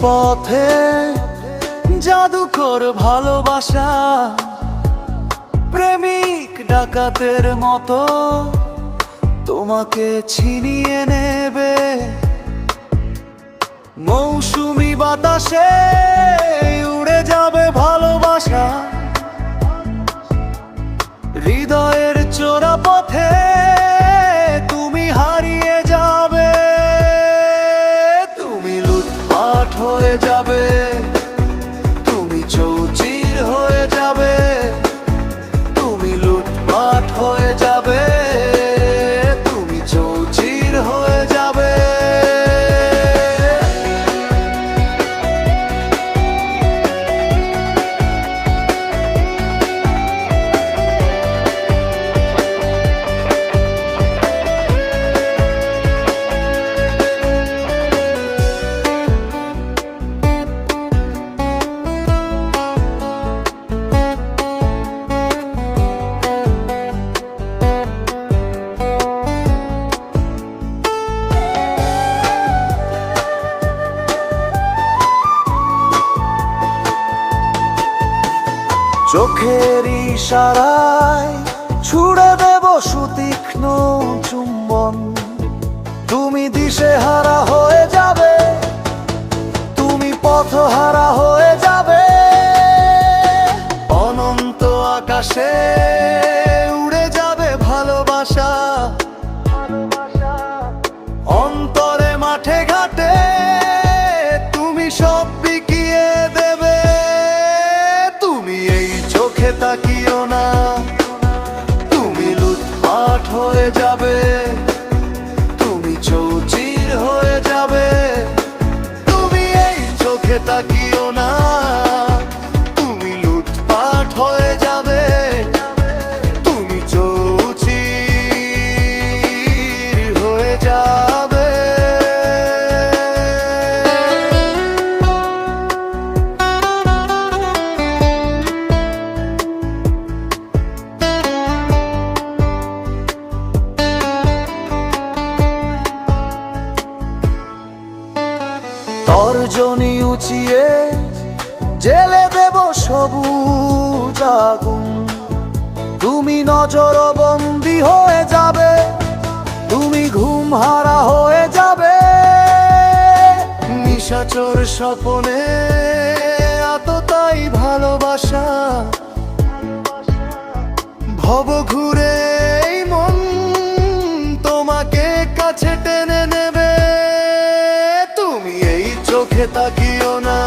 পথে জাদুকর ভালোবাসা, প্রেমিক ডাকাতের মতো তোমাকে ছিনিয়ে নেবে। মৌসুমি বাতাসে উড়ে যাবে ভালোবাসা, হৃদয়ের চোরা পথে তুমি হারিয়ে যাবে। তুমি লুটপাট হয়ে যাবে, তুমি চৌচির হয়ে যাবে, তুমি লুটপাট হয়ে যাবে, তুমি চৌচির হয়ে যাবে। চোখের ইশারায় ছুড়ে দেব সুতীক্ষ্ণ চুম্বন, তুমি দিশেহারা হয়ে যাবে, তুমি পথহারা হয়ে যাবে। অনন্ত আকাশে উড়ে যাবে ভালোবাসা, অন্তরে মাঠে ঘাটে তুমি সব বিকিয়ে দেবে। তুমি এই চোখে তাকিও না, তুমি লুটপাট হয়ে যাবে, তুমি চৌচির হয়ে যাবে। তুমি এই চোখে তাকিও না, তুমি লুটপাট হয়ে যাবে, তুমি চৌচির হয়ে যাবে। তর্জনী উঁচিয়ে জেলে দেব সবুজ আগুন, তুমি নজরবন্দি হয়ে যাবে, তুমি ঘুমহারা হয়ে যাবে। নিশাচর স্বপনে এতটাই ভালোবাসা, ভব ঘুরে এই মন তোমাকে কাছে টেনে নেবে। তুমি এই চোখে তাকিও না,